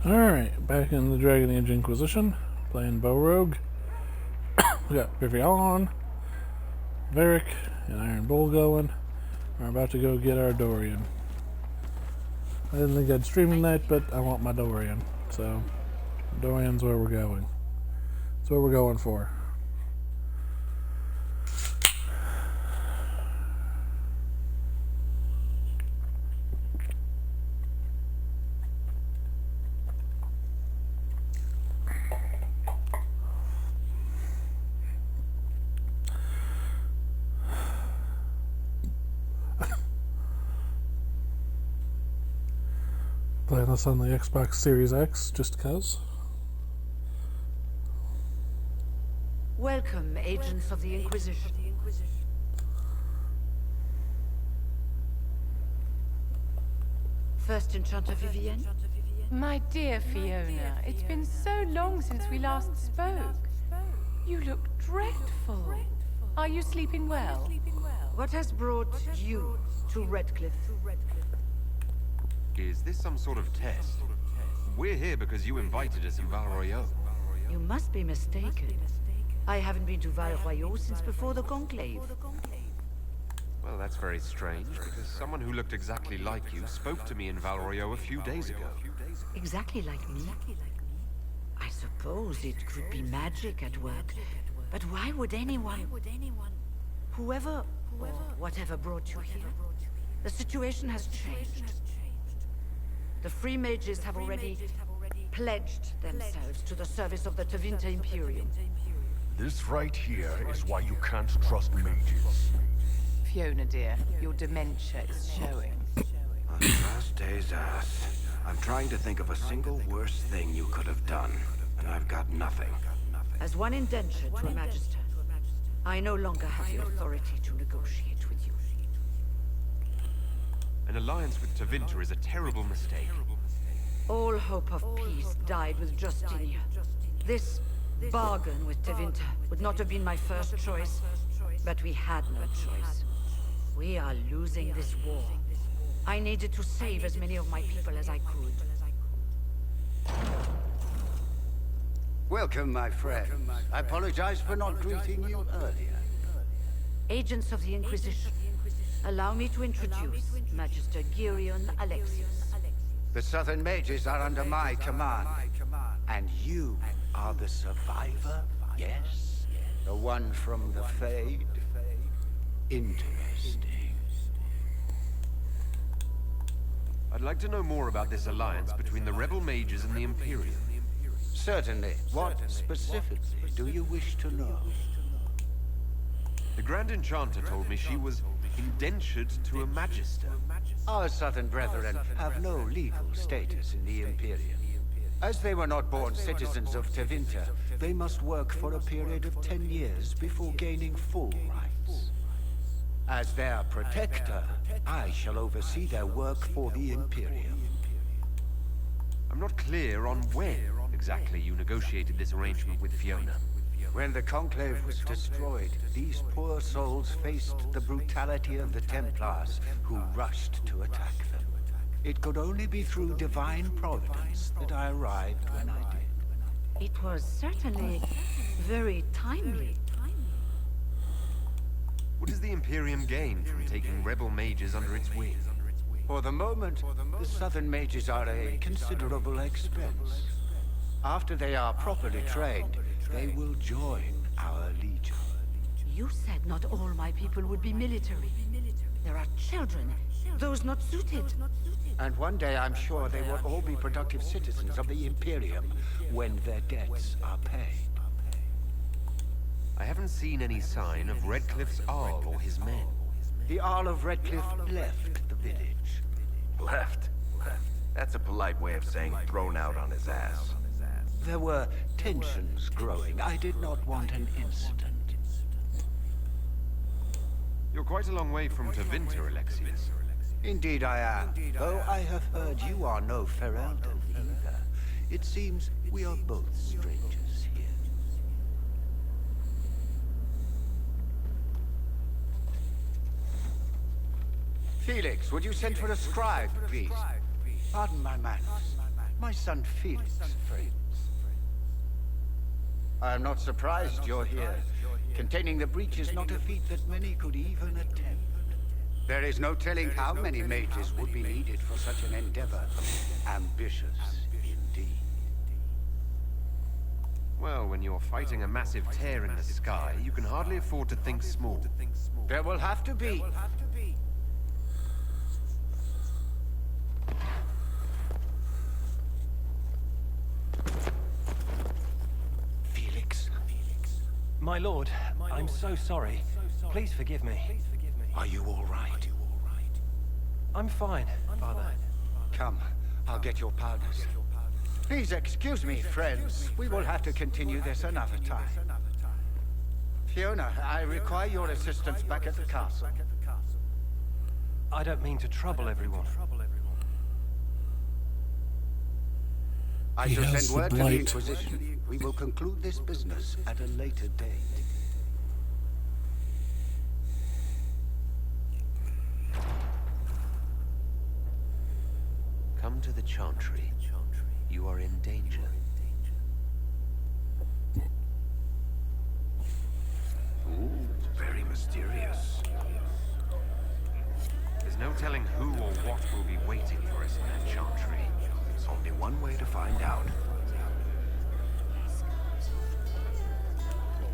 Alright, back in the Dragonage Inquisition, playing Bow Rogue. We got Vivian, Varric, and Iron Bull going. We're about to go get our Dorian. I didn't think I'd stream tonight, but I want my Dorian. So, Dorian's where we're going. That's what we're going for. Playing this on the Xbox Series X, just cause. Welcome, agents of the Inquisition. First Enchanter Vivienne? My dear Fiona, it's been so long since we last spoke. You look dreadful. Are you sleeping well? What has brought you to Redcliffe? Is this some sort of test? We're here because you invited us in Val Royeaux. You must be mistaken. I haven't been to Val Royeaux since before the Conclave. Well, that's very strange, because someone who looked exactly like you spoke to me in Val Royeaux a few days ago. Exactly like me? I suppose it could be magic at work. But why would anyone... Whoever or whatever brought you here, the situation has changed. The Free Mages have already pledged themselves to the service of the Tevinter Imperium. This right here is why you can't trust mages. Fiona, dear, your dementia is showing. Anastasis. I'm trying to think of a single worse thing you could have done, and I've got nothing. As one indentured to a Magister, I no longer have the authority to negotiate with you. An alliance with Tevinter is a terrible mistake. All hope of peace died with Justinia. This bargain with Tevinter would not have been my first choice, but we had no choice. We are losing this war. I needed to save as many of my people as I could. Welcome, my friend. I apologize for not greeting you earlier. Agents of the Inquisition, allow me to introduce Magister Girion Alexius. The Southern Mages are under my command. And you are the survivor, yes? The one from the Fade? Interesting. I'd like to know more about this alliance between the Rebel Mages and the Imperium. Certainly. What specifically do you wish to know? The Grand Enchanter told me she was indentured to a Magister. Our Southern brethren have no legal status in the Imperium. As they were not born citizens of Tevinter, they must work for a period of 10 years before gaining full rights. As their protector, I shall oversee their work for the Imperium. I'm not clear on when exactly you negotiated this arrangement with Fiona. When the Conclave was destroyed, these poor souls faced the brutality of the Templars, who rushed to attack them. It could only be through divine providence that I arrived when I did. It was certainly very timely. What does the Imperium gain from taking Rebel Mages under its wing? For the moment, the Southern Mages are a considerable expense. After they are properly trained, they will join our legion. You said not all my people would be military. There are children, those not suited. And one day I'm sure they will all be productive citizens of the Imperium when their debts are paid. I haven't seen any sign of Redcliffe's Arl or his men. The Arl of Redcliffe left the village. Left? That's a polite way of saying thrown out on his ass. There were tensions growing. I did not want an incident. You're quite a long way from Tevinter, Alexius. Indeed I am, though I have heard you are no Ferelden either. It seems we are both strangers here. Felix, would you send for a scribe, please? Pardon my manners. My son Felix, friends. I am not surprised you're here. Containing the breach is not a feat that many could even attempt. There is no telling how many mages would be needed for such an endeavor. Ambitious, indeed. Well, when you're fighting a massive tear in the sky, you can hardly afford to think small. There will have to be. Felix. My lord, I'm so sorry. Please forgive me. Are you all right? I'm fine, Father. Come, I'll get your powders. Please excuse me, friends. We will have to continue this another time. Fiona, I require your assistance back at the castle. I don't mean to trouble everyone. I He shall has send the word to the blight. Inquisition. We will conclude this business at a later date. Come to the Chantry. You are in danger. Ooh, very mysterious. There's no telling who or what will be waiting for us in that Chantry. There's only one way to find out.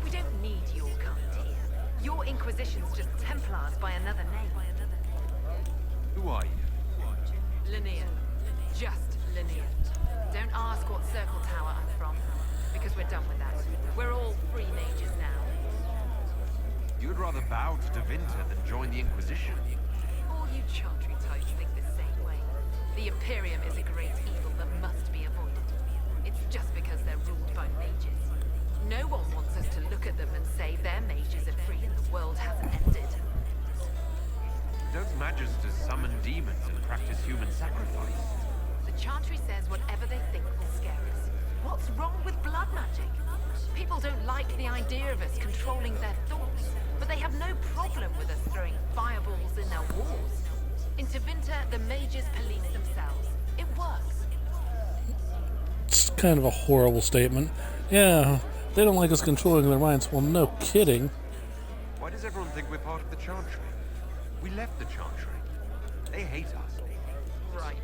We don't need your kind here. Your Inquisition's just Templars by another name. Who are you? Linnea. Just Linnea. Don't ask what Circle Tower I'm from, because we're done with that. We're all free mages now. You'd rather bow to Tevinter than join the Inquisition. All you Chantry types think the same way. The Imperium is a great evil that must be avoided. It's just because they're ruled by mages. No one wants us to look at them and say their mages are free and the world hasn't ended. Don't magisters summon demons and practice human sacrifice? The Chantry says whatever they think will scare us. What's wrong with blood magic? People don't like the idea of us controlling their thoughts, but they have no problem with us throwing fireballs in their walls. In Tevinter, the mages police themselves. It works. It's kind of a horrible statement. Yeah, they don't like us controlling their minds. Well, no kidding. Why does everyone think we're part of the Chantry? We left the Chantry. They hate us. Right.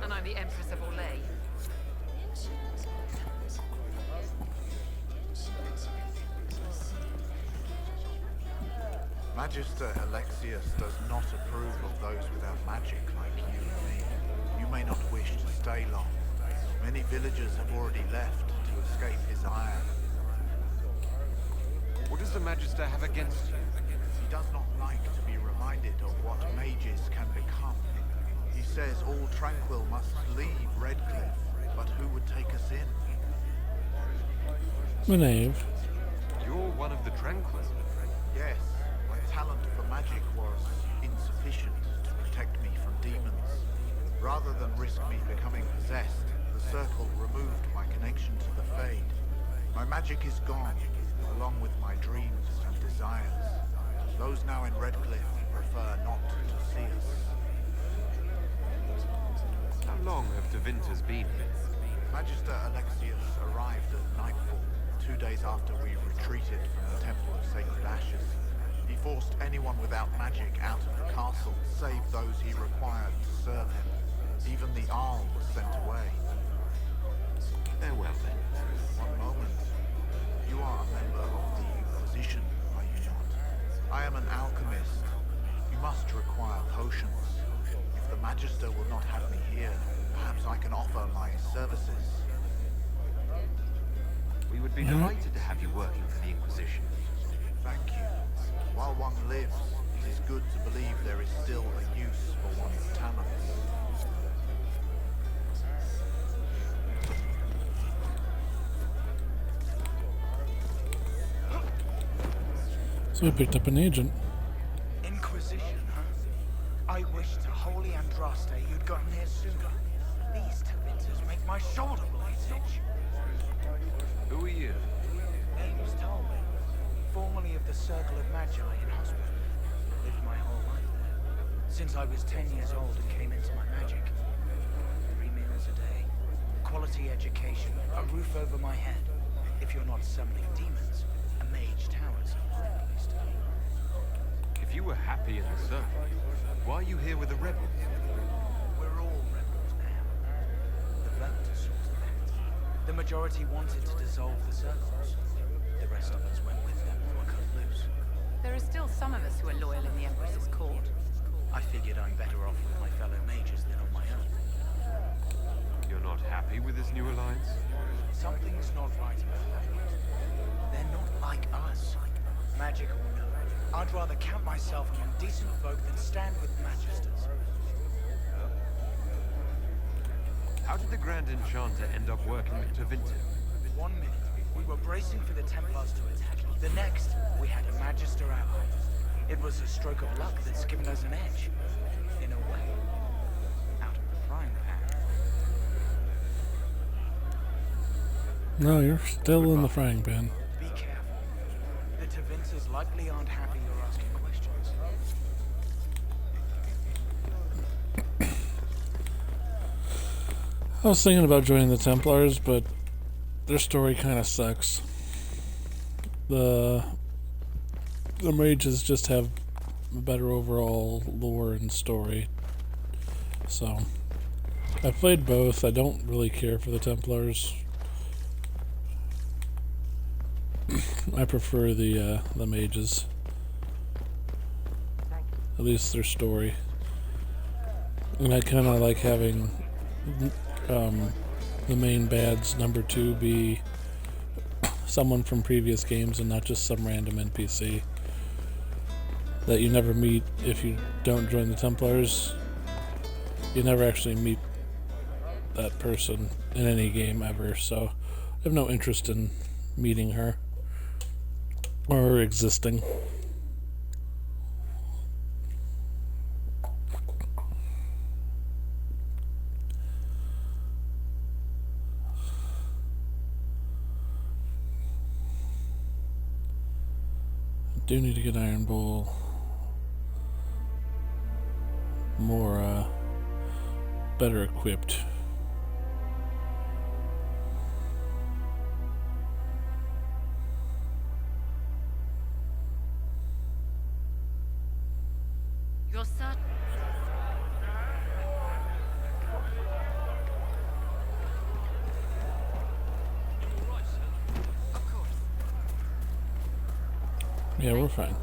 And I'm the Empress of Orlais. Magister Alexius does not approve of those without magic like you and me. You may not wish to stay long. Many villagers have already left to escape his ire. What does the Magister have against you? He does not like to be reminded of what mages can become. He says all Tranquil must leave Redcliffe, but who would take us in? Menave. You're one of the Tranquil. Yes, my talent for magic was insufficient to protect me from demons. Rather than risk me becoming possessed, the Circle removed my connection to the Fade. My magic is gone, along with my dreams and desires. Those now in Redcliffe prefer not to see us. How long have Tevinters been here? Magister Alexius arrived at nightfall, 2 days after we retreated from the Temple of Sacred Ashes. He forced anyone without magic out of the castle, save those he required to serve him. Even the Arl was sent away. Farewell then. One moment. You are a member of the Inquisition, are you not? I am an alchemist. You must require potions. If the Magister will not have me here, perhaps I can offer my services. We would be delighted to have you working for the Inquisition. Thank you. While one lives, it is good to believe there is still a use for one's talents. So we picked up an agent. Inquisition, huh? I wish to Holy Andraste you'd gotten here sooner. These Tevinters make my shoulder blades itch. Who are you? Name's Talbot, formerly of the Circle of Magi in hospital. Lived my whole life there. Since I was 10 years old and came into my magic. 3 meals a day. Quality quality education, a roof over my head. If you're not summoning demons, a mage tower's a good place to be. If you were happy in the circle, why are you here with the rebels? We're all rebels now. The vote sorted that. The majority wanted to dissolve the circles. The rest of us went with them and were cut loose. There are still some of us who are loyal in the Empress's court. I figured I'm better off with my fellow mages than on my own. You're not happy with this new alliance? Something's not right about that. They're not like us. Magic or no, I'd rather count myself among decent folk than stand with magisters. How did the Grand Enchanter end up working with Tevinter? 1 minute, we were bracing for the Templars to attack. The next, we had a Magister ally. It was a stroke of luck that's given us an edge. In a way. Out of the frying pan. No, you're still in the frying pan. Be careful. The Tevinters likely aren't happy you're asking questions. I was thinking about joining the Templars, but their story kind of sucks. The mages just have a better overall lore and story. So, I've played both. I don't really care for the Templars. I prefer the mages. At least their story. And I kind of like having the main bad's number 2 be someone from previous games and not just some random NPC that you never meet if you don't join the Templars. You never actually meet that person in any game ever, so I have no interest in meeting her or her existing. Do need to get Iron Bull more better equipped. You're certain? Of course. Yeah, we're fine.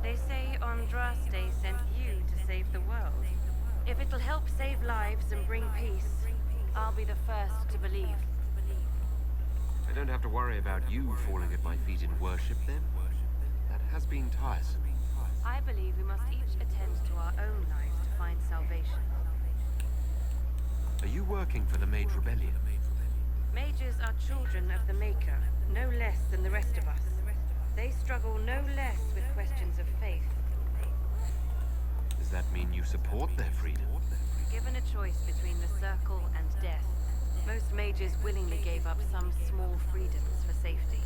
They say Andraste sent you to save the world. If it'll help save lives and bring peace, I'll be the first to believe. I don't have to worry about you falling at my feet in worship then. That has been tiresome. I believe we must each attend to our own lives to find salvation. Are you working for the Mage Rebellion? Mages are children of the Maker, no less than the rest of us. They struggle no less with questions of faith. Does that mean you support their freedom? Given a choice between the Circle and death, most mages willingly gave up some small freedoms for safety.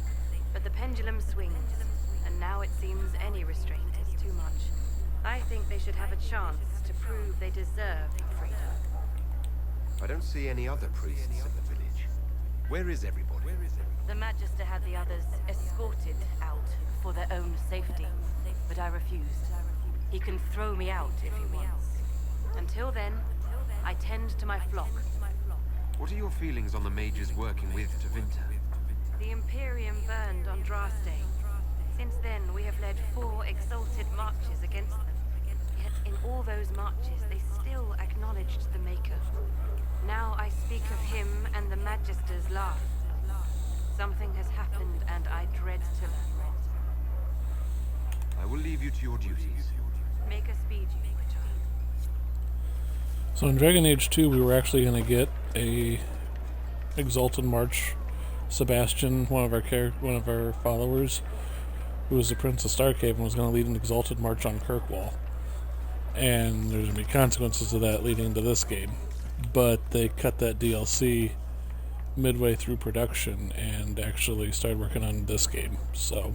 But the pendulum swings, and now it seems any restraint is too much. I think they should have a chance to prove they deserve freedom. I don't see any other priests in the village. Where is everybody? The Magister had the others escorted out for their own safety, but I refused. He can throw me out if he wants. Until then, I tend to my flock. What are your feelings on the mages working with Tevinter? The Imperium burned Andraste. Since then, we have led 4 exalted marches against them. Yet in all those marches, they still acknowledged the Maker. Now I speak of him and the Magisters laugh. Something has happened, and I dread to learn what. I will leave you to your duties. Make a speed, you child. So in Dragon Age 2, we were actually going to get a Exalted March. Sebastian, one of our followers, who was the Prince of Starcave, was going to lead an Exalted March on Kirkwall. And there's going to be consequences to that leading into this game. But they cut that DLC midway through production and actually started working on this game. So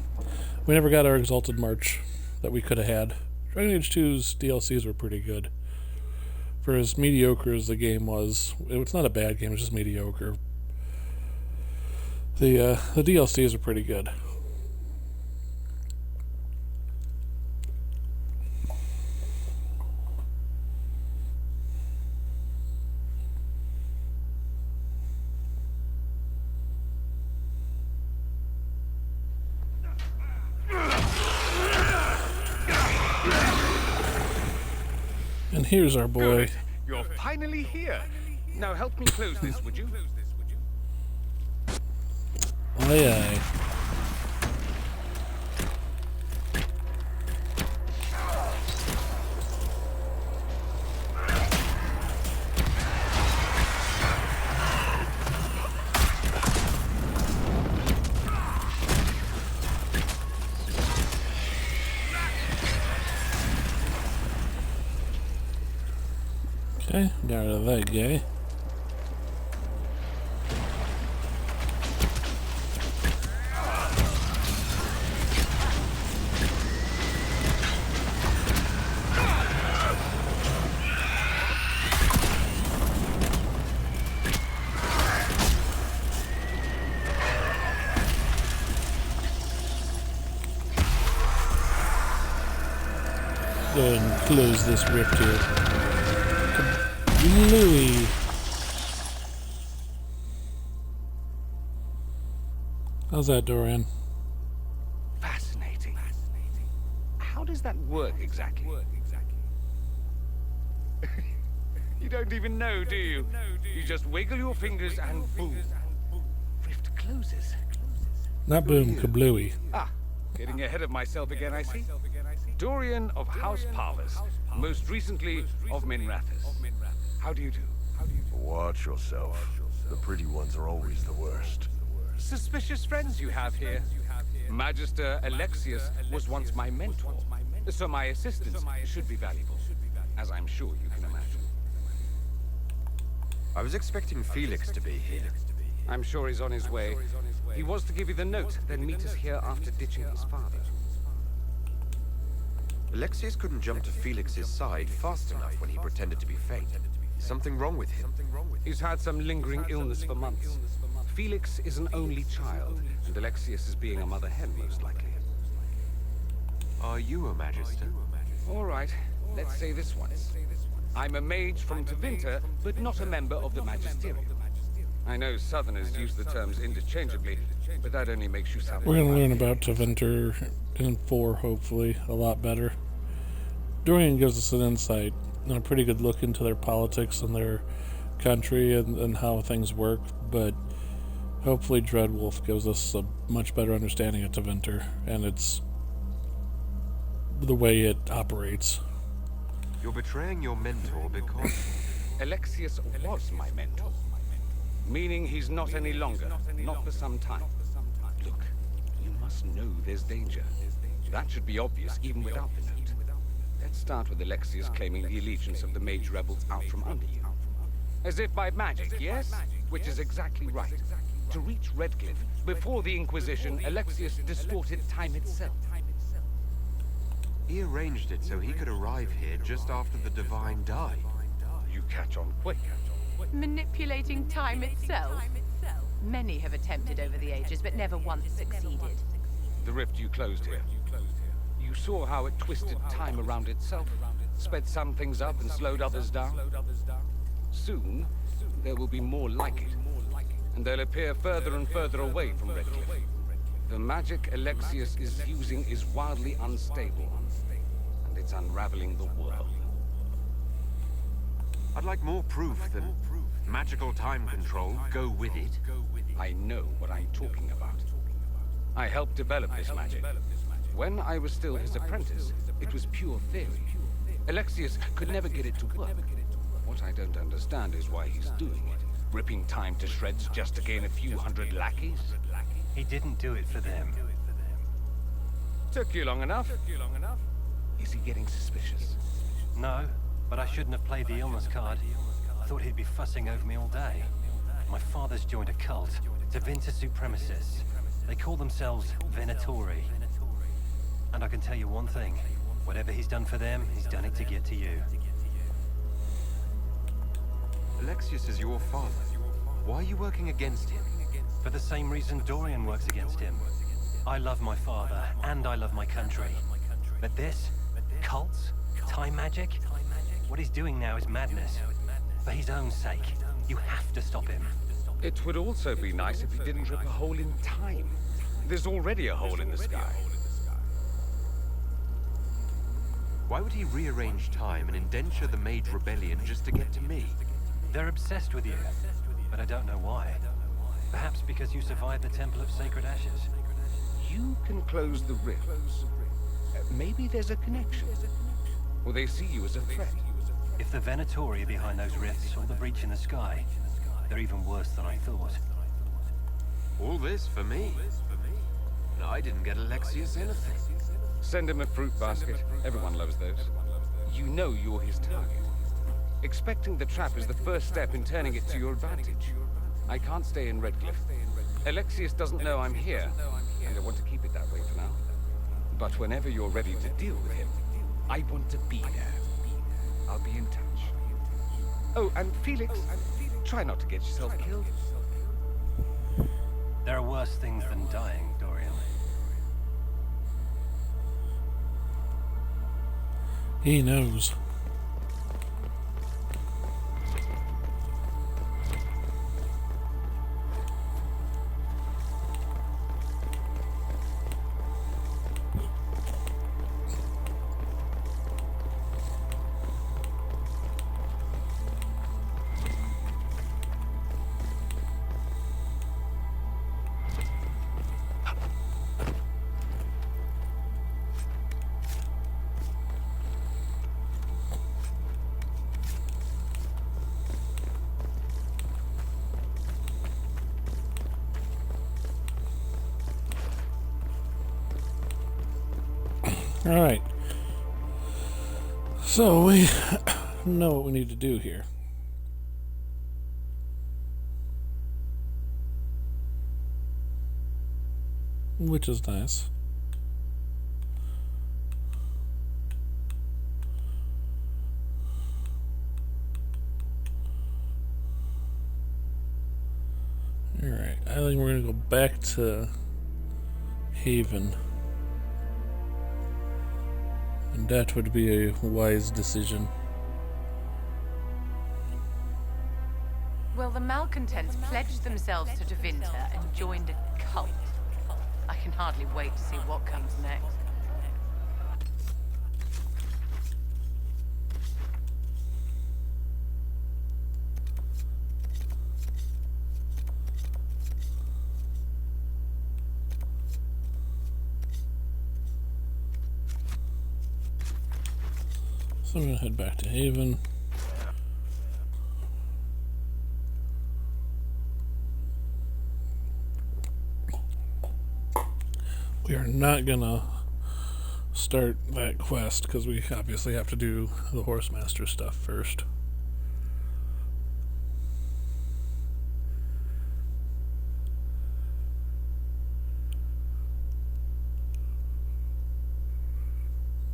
we never got our Exalted March that we could have had. Dragon Age 2's DLCs were pretty good. For as mediocre as the game was, it's not a bad game, it's just mediocre. The DLCs are pretty good. And here's our boy. Good. You're finally here. Now help me close this, would you? Aye aye. Okay, got rid of that guy. Go ahead and close this rift here. Louis. How's that, Dorian? Fascinating. How does that work exactly? You don't even know, do you? You just wiggle your fingers and boom. Rift closes. Not boom, kablooey. Ah, getting ahead of myself again, I see. Dorian of House Parvus, most recently of Minrathous. How do you do? Watch yourself. The pretty ones are always the worst. Suspicious friends you have here. Magister Alexius was once my mentor, so my assistance should be valuable, as I'm sure you can imagine. I was expecting Felix to be here. I'm sure he's on his way. He was to give you the note, then meet us here after ditching his father. Alexius couldn't jump to Felix's side fast enough when he pretended to be faint. Something wrong with him. He's had some lingering illness for months. Felix is an only child, and Alexius is being a mother hen, most likely. Are you a Magister? All right, let's say this once. I'm a mage from Tevinter, but not a member of the Magisterium. I know Southerners use the terms interchangeably, but that only makes you sound... We're going to learn about Tevinter in 4, hopefully, a lot better. Dorian gives us an insight and a pretty good look into their politics and their country and how things work, but hopefully Dreadwolf gives us a much better understanding of Tevinter and its the way it operates. You're betraying your mentor because... Alexius was my mentor. Meaning he's not any longer, not for some time. Look, you must know there's danger. That should be obvious even without the note. Let's start with Alexius claiming the allegiance of the mage rebels out from under you. As if by magic, yes? Which is exactly right. To reach Redcliffe, before the Inquisition, Alexius distorted time itself. He arranged it so he could arrive here just after the Divine died. You catch on quick. Manipulating time itself? Many have attempted over the ages, but never once succeeded. The rift you closed here. You saw how it twisted time around itself, sped some things up and slowed others down. Soon, there will be more like it, and they'll appear further and further away from Redcliffe. The magic Alexius is using is wildly unstable, and it's unraveling the world. I'd like more proof that magical time control go with it. I know what I'm talking about. I helped develop this magic. When I was still his apprentice, it was pure theory. Alexius could never get it to work. What I don't understand is why he's doing it. Ripping time to shreds just to gain a few hundred lackeys? He didn't do it for them. Took you long enough. Is he getting suspicious? No, but I shouldn't have played the illness card. I thought he'd be fussing over me all day. My father's joined a cult, Tevinter Supremacists. They call themselves Venatori. And I can tell you one thing. Whatever he's done for them, he's done it to get to you. Alexius is your father. Why are you working against him? For the same reason Dorian works against him. I love my father, and I love my country. But this? Cults? Time magic? What he's doing now is madness. For his own sake, you have to stop him. It would also be nice if he didn't rip a hole in time. There's already a hole in the sky. Why would he rearrange time and indenture the Mage Rebellion just to get to me? They're obsessed with you, but I don't know why. Perhaps because you survived the Temple of Sacred Ashes. You can close the rifts. Maybe there's a connection. Or they see you as a threat. If the Venatori are behind those rifts or the breach in the sky, they're even worse than I thought. All this for me? And I didn't get Alexius anything. Send him a fruit basket. Everyone loves those. You know you're his target. Expecting the trap is the first step in turning it to your advantage. I can't stay in Redcliffe. Alexius doesn't know I'm here, and I want to keep it that way for now. But whenever you're ready to deal with him, I want to be there. I'll be in touch. Oh, and Felix, try not to get yourself killed. There are worse things than dying, Dorian. He knows. Alright. So we know what we need to do here. Which is nice. Alright, I think we're gonna go back to Haven. And that would be a wise decision. Well, the malcontents pledged themselves to Tevinter and joined a cult. I can hardly wait to see what comes next. So we're gonna head back to Haven. We are not gonna start that quest because we obviously have to do the Horsemaster stuff first.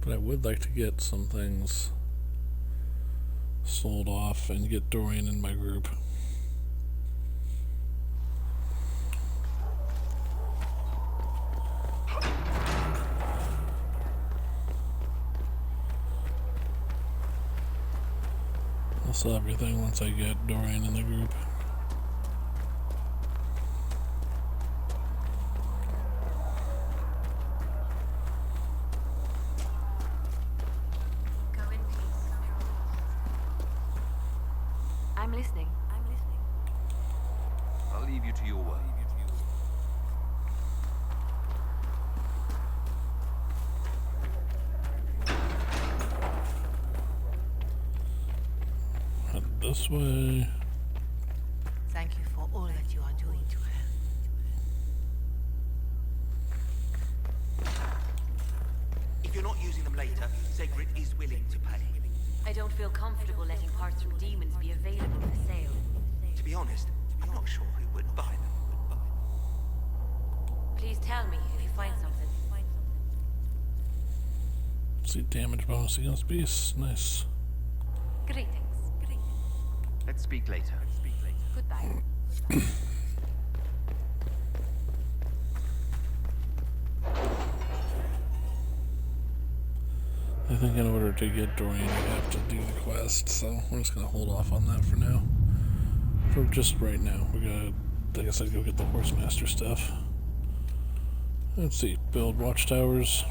But I would like to get some things sold off and get Dorian in my group. I'll sell everything once I get Dorian in the group. I'm listening. I'll leave you to your work. Head this way. Thank you for all that you are doing to her. If you're not using them later, Sigrid is willing to pay. I don't feel comfortable letting parts from demons be available for sale. To be honest, I'm not sure who would buy them. Please tell me if you find something. See damage bonus against beasts. Nice. Greetings. Let's speak later. Goodbye. order to get Dorian, you have to do the quest, so we're just gonna hold off on that for now. For just right now. We're gonna, like I said, go get the Horsemaster stuff. Let's see, build watchtowers.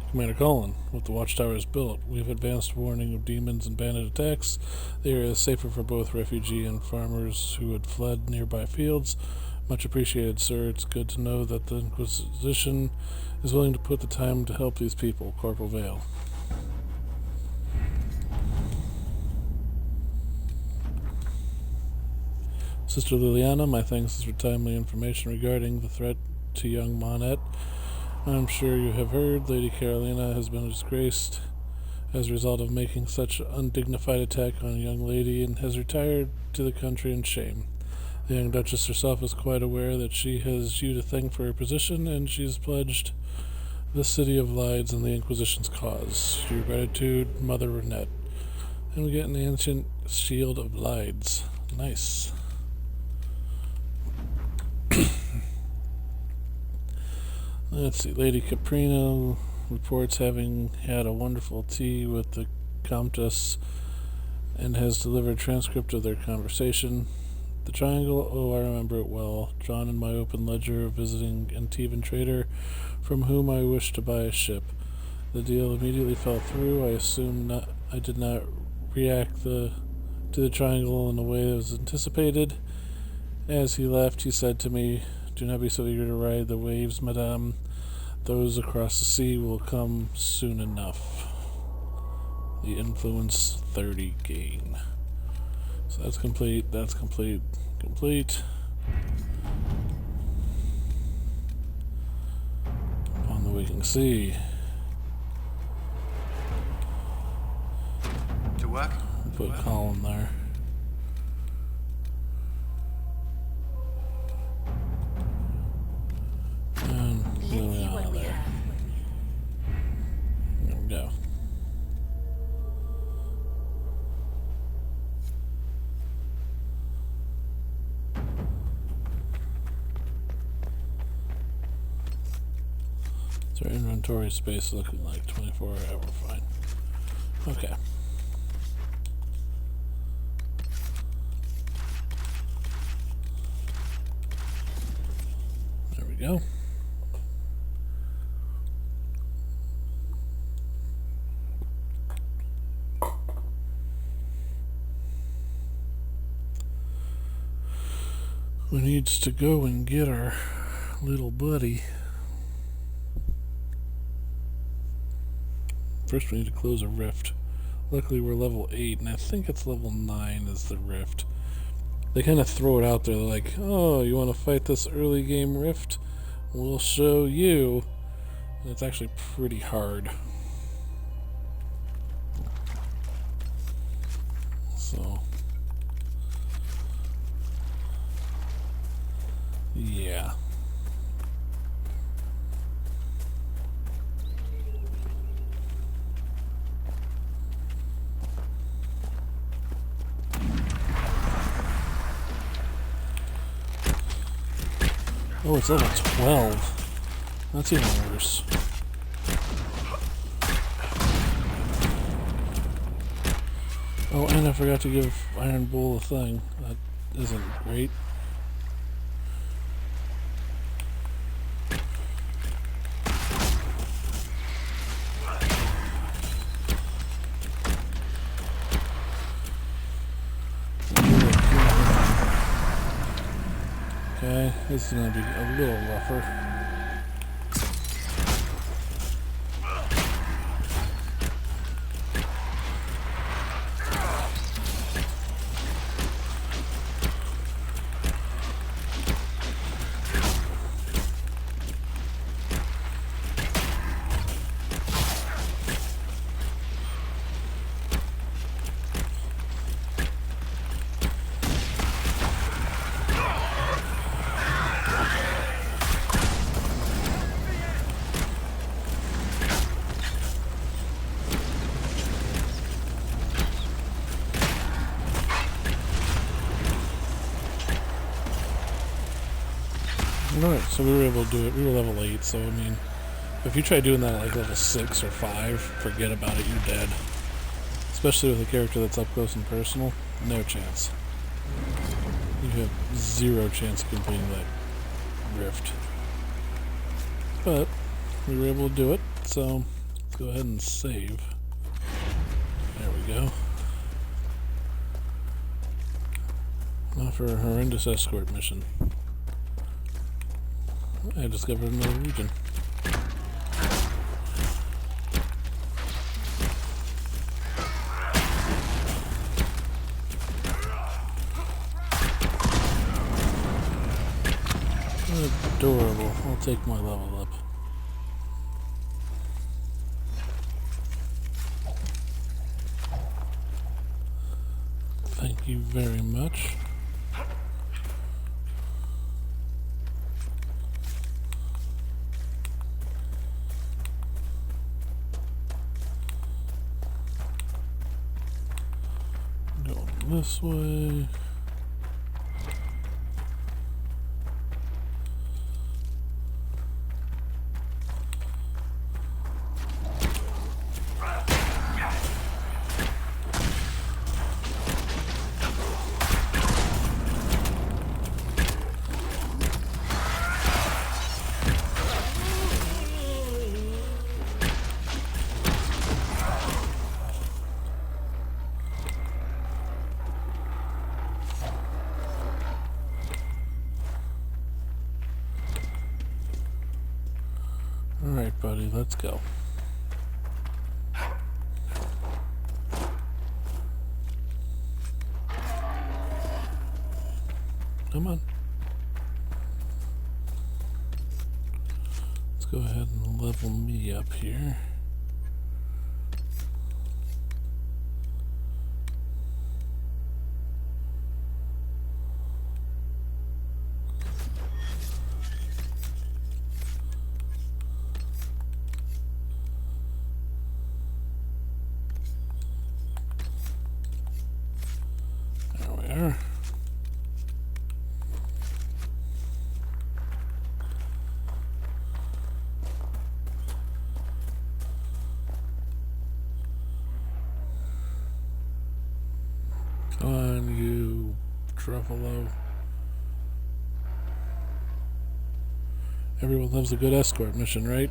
Commander Colin, with the watchtowers built, we've advanced warning of demons and bandit attacks. The area is safer for both refugee and farmers who had fled nearby fields. Much appreciated, sir. It's good to know that the Inquisition is willing to put the time to help these people. Corporal Vale. Sister Liliana, my thanks for timely information regarding the threat to young Monette. I'm sure you have heard Lady Carolina has been disgraced as a result of making such an undignified attack on a young lady and has retired to the country in shame. The young Duchess herself is quite aware that she has you to thank for her position, and she has pledged the city of Lydes and the Inquisition's cause. Your gratitude, Mother Renette. And we get an ancient shield of Lydes. Nice. Let's see, Lady Caprino reports having had a wonderful tea with the Countess and has delivered a transcript of their conversation. The Triangle, oh, I remember it well. Drawn in my open ledger of visiting Antivan trader from whom I wished to buy a ship. The deal immediately fell through. I assume I did not react to the Triangle in the way that was anticipated. As he left, he said to me, "Do not be so eager to ride the waves, madame. Those across the sea will come soon enough." The influence 30 gain. So that's complete, that's complete, complete. Upon the waking sea. To work? Put Colin there. And Liliana there. There we go. So our inventory space looking like 24 hour, fine. Okay. There we go. We needs to go and get our little buddy. First we need to close a rift. Luckily we're level 8, and I think it's level 9 is the rift. They kind of throw it out there, they're like, oh, you want to fight this early game rift? We'll show you. And it's actually pretty hard. So, yeah. Oh, it's level 12. That's even worse. Oh, and I forgot to give Iron Bull a thing. That isn't great. Okay, this is going to be a little rougher. Alright, so we were able to do it. We were level 8, so I mean, If you try doing that at like level 6 or 5, forget about it, you're dead. Especially with a character that's up close and personal, no chance. You have 0 chance of completing that rift. But we were able to do it, so let's go ahead and save. There we go. Now for a horrendous escort mission. I discovered another region. Adorable. I'll take my level up. Thank you very much. Going this way. Alright, buddy, let's go. Come on. Let's go ahead and level me up here. Come on, you Truffalo. Everyone loves a good escort mission, right?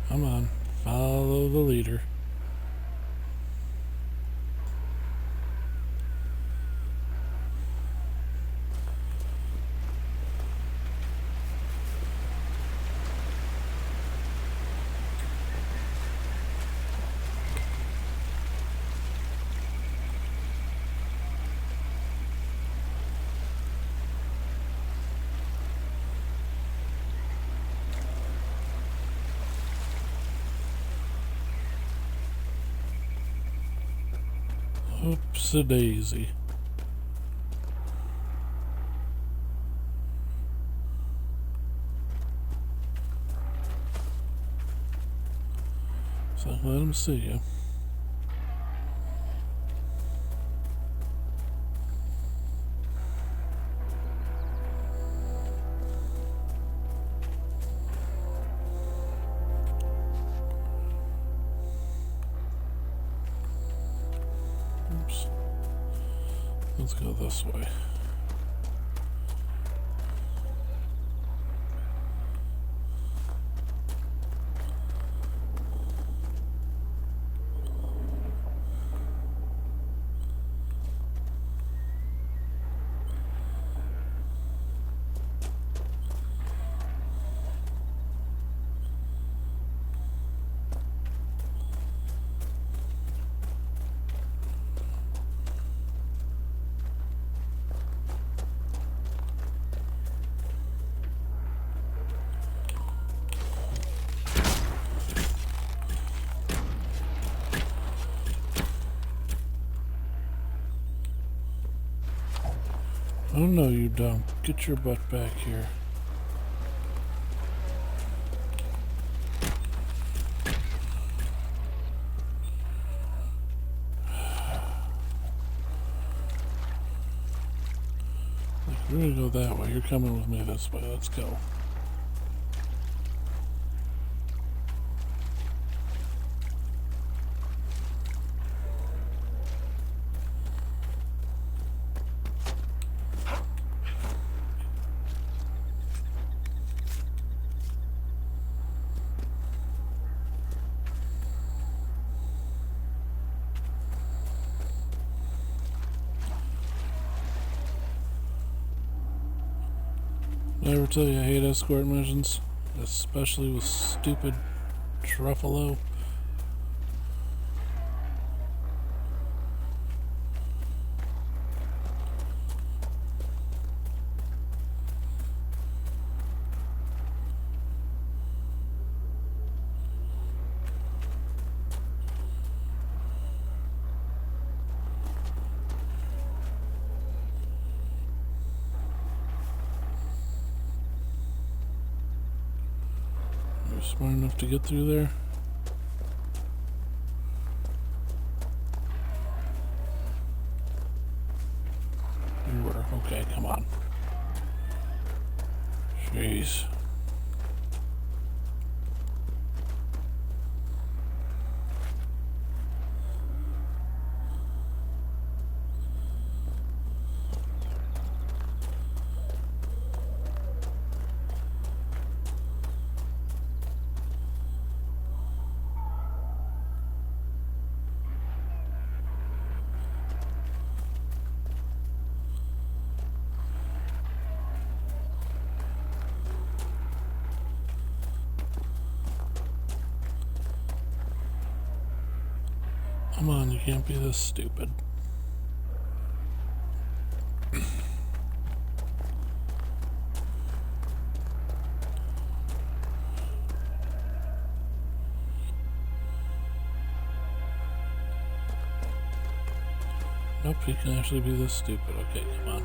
Come on, follow the leader. Oops-a-daisy. So let him see you. Oops. Let's go this way. Oh no, you don't. Get your butt back here. We're gonna go that way. You're coming with me this way. Let's go. Did I ever tell you I hate escort missions? Especially with stupid Truffalo. Smart enough to get through there. You were. Okay, come on. Jeez. Come on, you can't be this stupid. Nope, you can actually be this stupid. Okay, come on.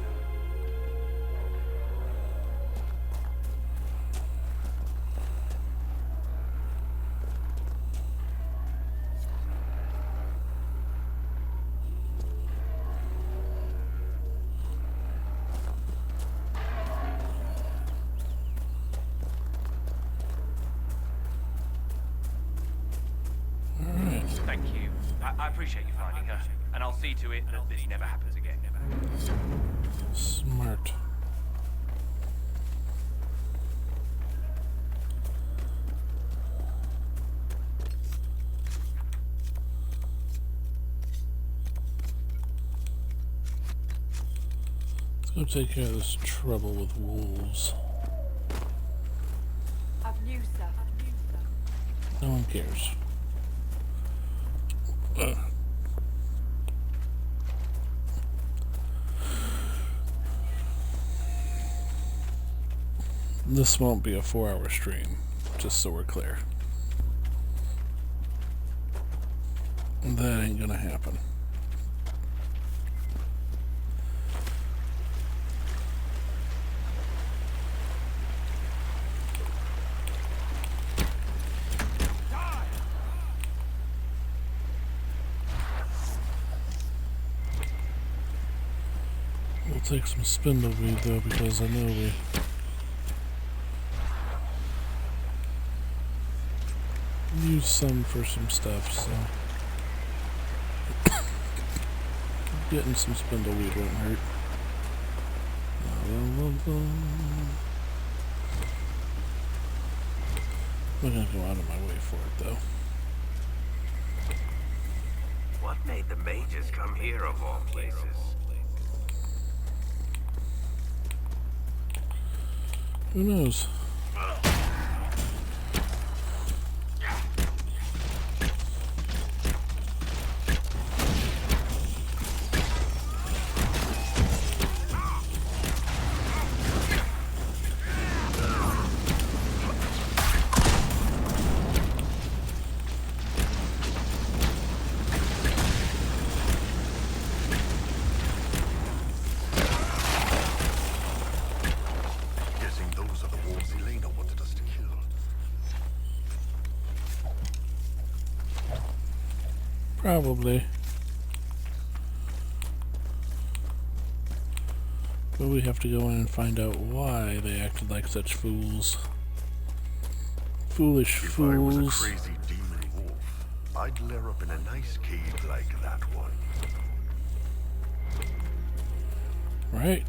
Thank you. I appreciate you finding her, and I'll see to it that this never happens again. Smart. Let's go take care of this trouble with wolves. I've news, sir. No one cares. This won't be a 4-hour stream, just so we're clear. That ain't gonna happen. We'll take some spindleweed though, because I know we use some for some stuff, so getting some spindleweed won't hurt. I'm gonna go out of my way for it though. What made the mages come here of all places? Who knows? Probably. But we have to go in and find out why they acted like such fools. Foolish fools. If I was a crazy demon wolf, I'd lair up in a nice cave like that one. Right.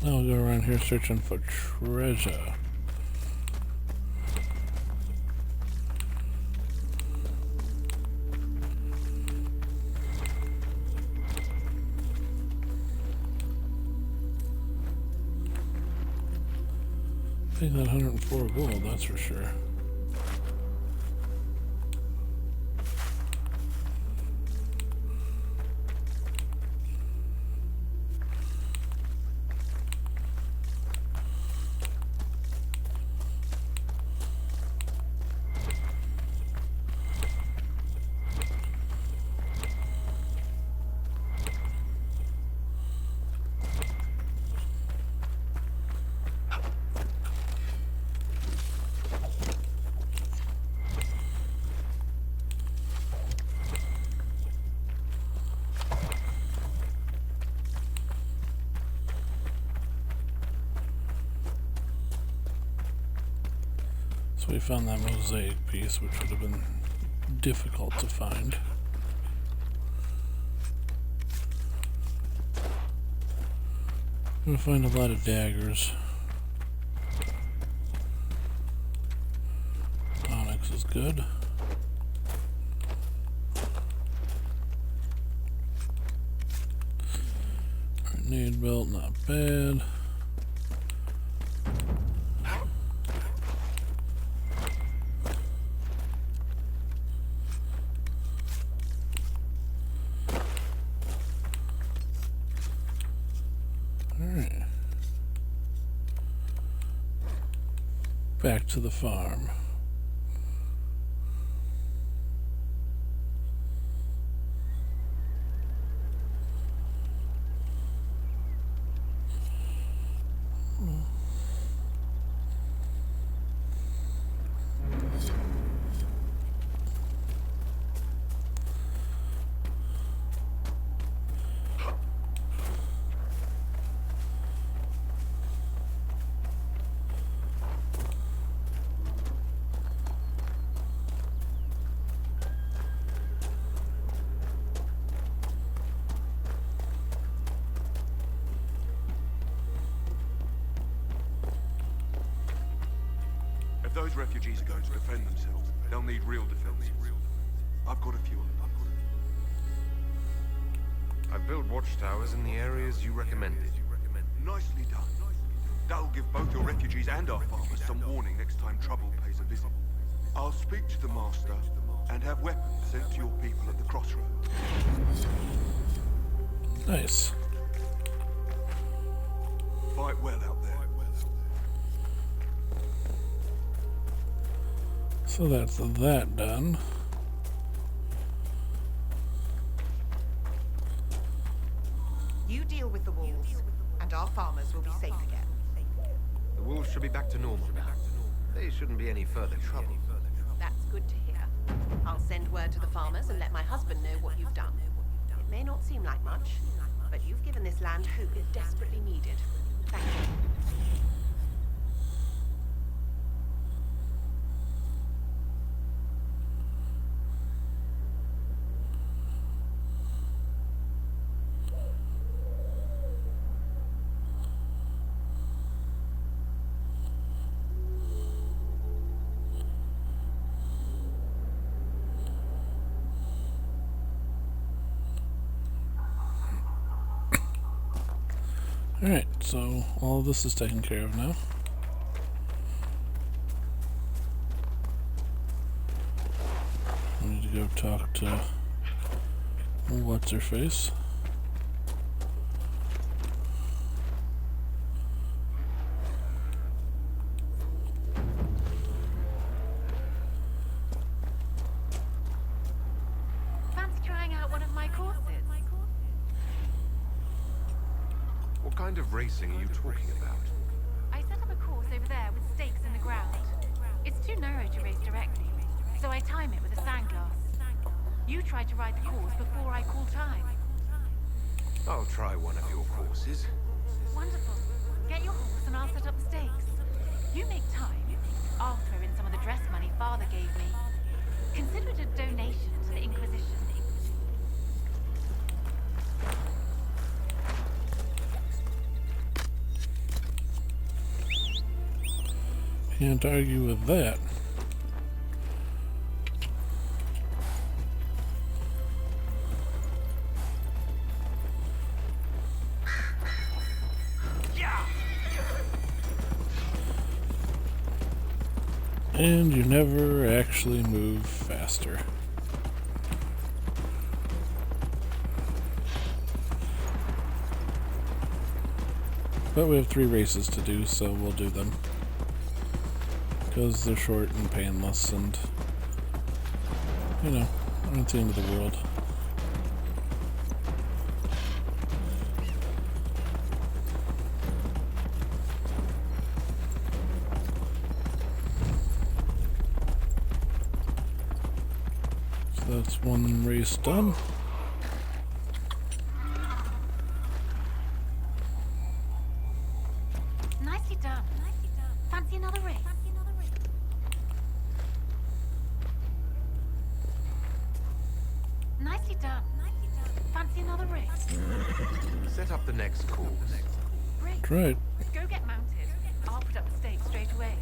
Now we'll go around here searching for treasure. I think that 104 gold, that's for sure. So we found that mosaic piece, which would have been difficult to find. I'm gonna find a lot of daggers. Onyx is good. Grenade belt, not bad. Back to the farm. If those refugees are going to defend themselves, they'll need real defenses. I've got a few of them. I've built watchtowers in the areas you recommended. Nicely done. That'll give both your refugees and our farmers some warning next time trouble pays a visit. I'll speak to the master and have weapons sent to your people at the crossroads. Nice. Fight well out there. So that's that done. You deal with the wolves, and our farmers will be safe again. The wolves should be back to normal now. They shouldn't be any further trouble. That's good to hear. I'll send word to the farmers and let my husband know what you've done. It may not seem like much, but you've given this land hope it desperately needed. Thank you. Alright, so all of this is taken care of now. I need to go talk to what's-her-face. Fancy trying out one of my courses? What kind of racing are you talking about? I set up a course over there with stakes in the ground. It's too narrow to race directly, so I time it with a sandglass. You try to ride the course before I call time. I'll try one of your courses. Wonderful. Get your horse and I'll set up the stakes. You make time. I'll throw in some of the dress money Father gave me. Consider it a donation to the Inquisition. Can't argue with that. And you never actually move faster. But we have 3 races to do, so we'll do them. Because they're short and painless and, you know, not the end of the world. So that's one race done. Nicely done. Fancy another race? Nicely done. Fancy another race? Set up the next course. Great. That's right. Go get mounted. I'll put up the stakes straight away.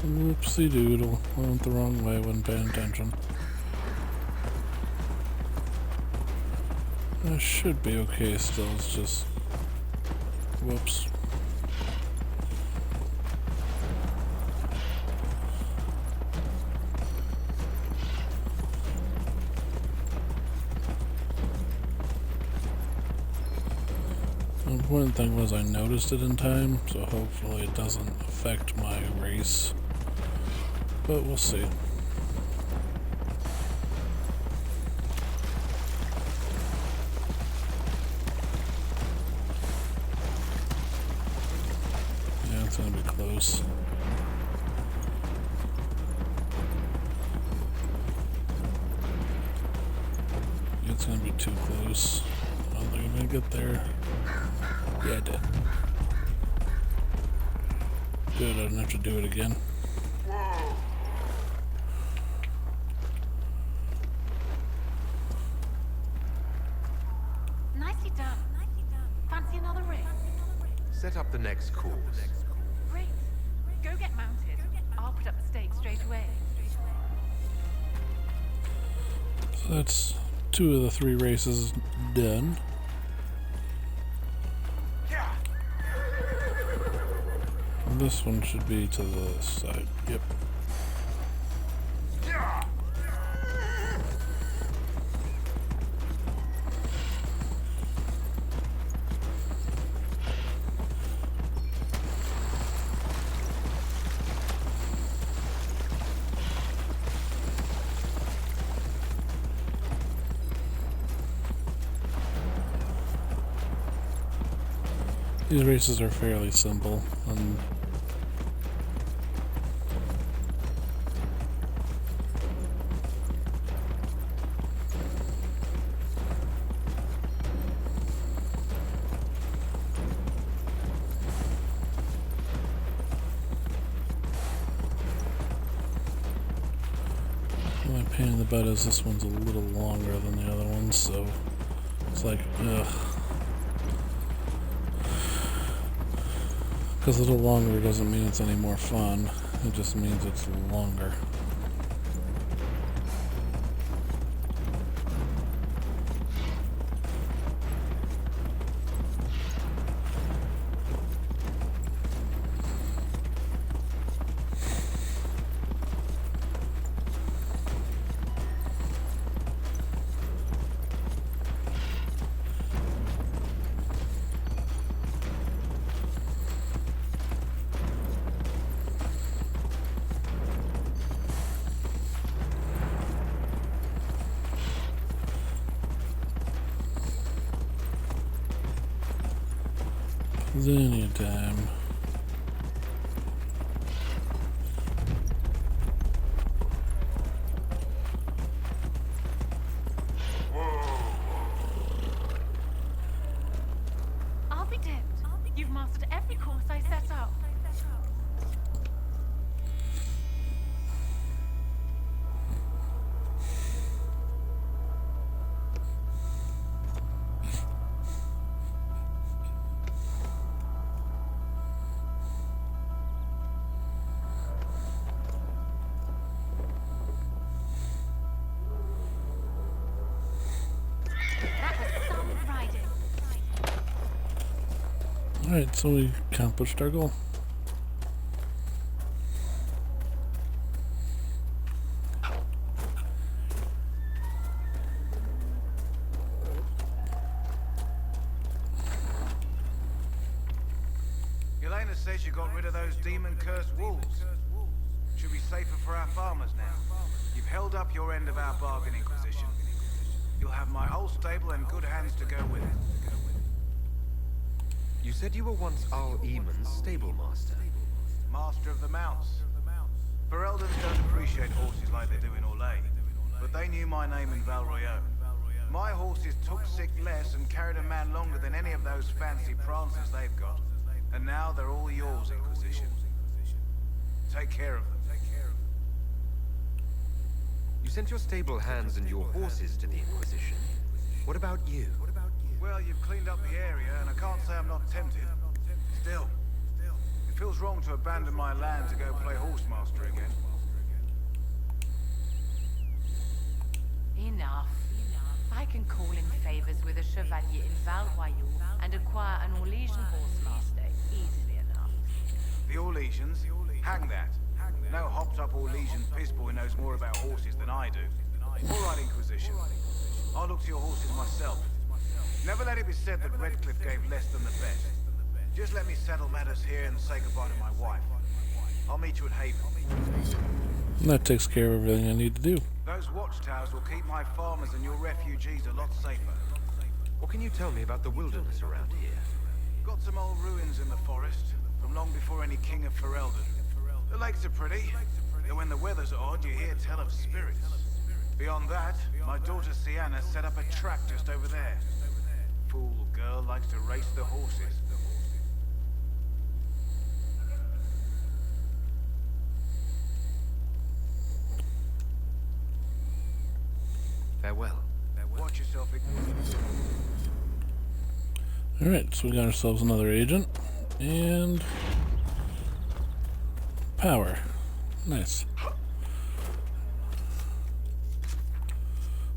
Whoopsie doodle. Went the wrong way, wasn't paying attention. That should be okay still, it's just... Whoops. One thing was I noticed it in time, so hopefully it doesn't affect my race. But we'll see. Yeah, it's gonna be close. It's gonna be too close. I don't think I'm gonna get there. Yeah, I did. Good, I don't have to do it again. Nicely done. Fancy another race? Set up the next course. Great. Go get mounted. I'll put up the stakes straight away. So that's 2 of the 3 races done. And this one should be to the side. Yep. These races are fairly simple, and pain in the butt is this one's a little longer than the other ones, so it's like, ugh. Because a little longer doesn't mean it's any more fun, it just means it's longer. Anytime. I'll be damned. You've mastered every course I set up. Alright, so we accomplished our goal. Yelena says you got rid of those demon-cursed wolves. Should be safer for our farmers now. You've held up your end of our bargain, Inquisition. You'll have my whole stable and good hands to go with it. You said you were once Al Eamon's stable master. Master of the mounts. Fereldans don't appreciate horses like they do in Orlais, but they knew my name in Val Royeaux. My horses took sick less and carried a man longer than any of those fancy prancers they've got. And now they're all yours, Inquisition. Take care of them. You sent your stable hands and your horses to the Inquisition. What about you? Well, you've cleaned up the area, and I can't say I'm not tempted. Still, it feels wrong to abandon my land to go play horsemaster again. Enough. I can call in favors with a chevalier in Val Royeaux and acquire an Orlesian horsemaster easily enough. The Orlesians? Hang that. No hopped-up Orlesian pissboy knows more about horses than I do. All right, Inquisition. I'll look to your horses myself. Never let it be said that Redcliffe gave less than the best. Just let me settle matters here and say goodbye to my wife. I'll meet you at Haven. And that takes care of everything I need to do. Those watchtowers will keep my farmers and your refugees a lot safer. What can you tell me about the wilderness around here? Got some old ruins in the forest, from long before any king of Ferelden. The lakes are pretty, and when the weather's odd, you hear tell of spirits. Beyond that, my daughter Sienna set up a track just over there. Fool girl likes to race the horses. Farewell. Watch yourself. Alright, so we got ourselves another agent. And power. Nice.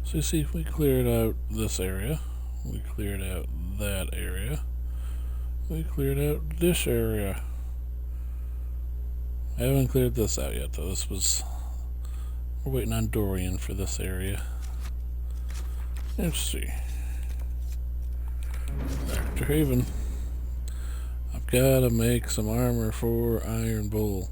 So you see, if we cleared out this area, we cleared out that area, we cleared out this area. I haven't cleared this out yet, though. We're waiting on Dorian for this area. Let's see. Back to Haven. I've got to make some armor for Iron Bull.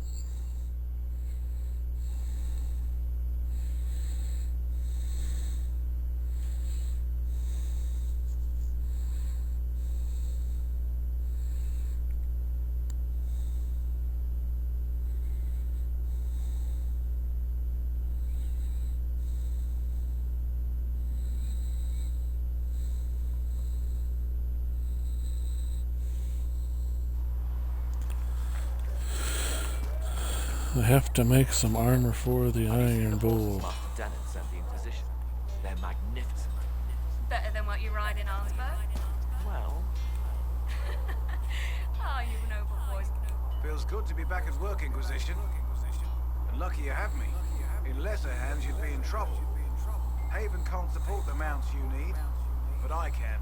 I have to make some armor for the Iron Bull. lieutenants and the Inquisition. They're magnificent. Better than what you ride in Arnsberg? Well... Ah, you noble boys. Feels good to be back at work, Inquisition. And lucky you have me. In lesser hands, you'd be in trouble. Haven can't support the mounts you need, but I can.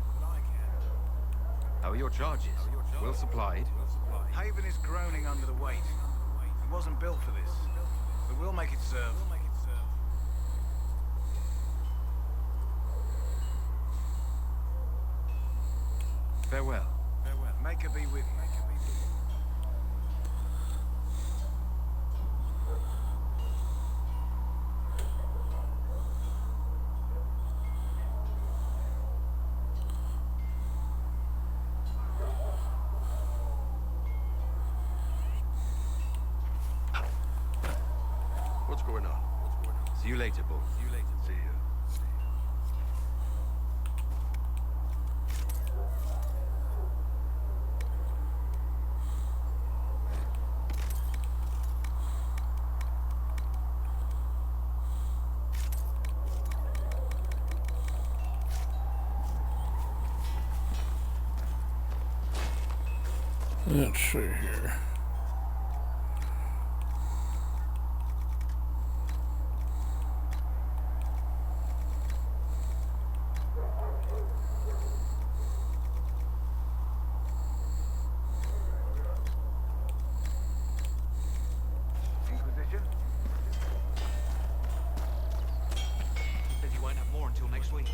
How are your charges? Well supplied? Haven is groaning under the weight. It wasn't built for this, but we'll make it serve. Farewell. Make her be with you. What's going on? See you later, Bull. See you. Let's see here. Inquisition? Says you won't have more until next week.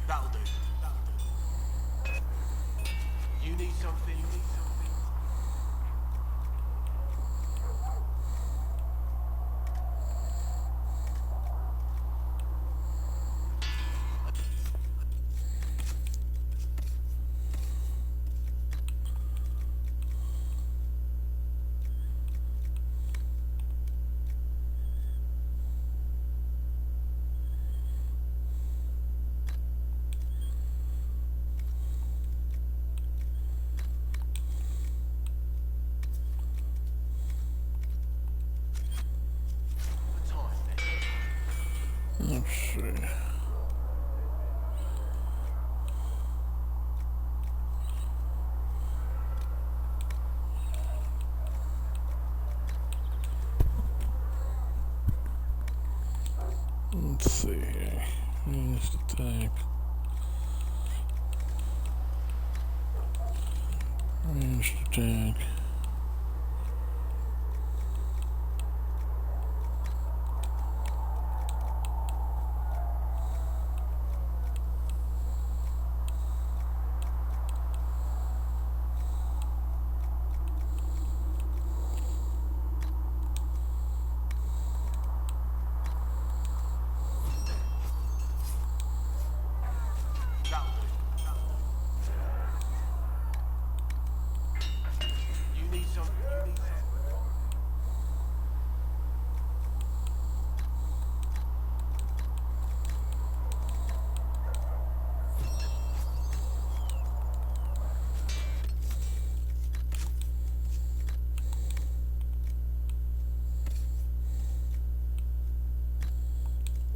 That'll do. You need something? Let's see. Let's see here. Ranged attack. Ranged attack.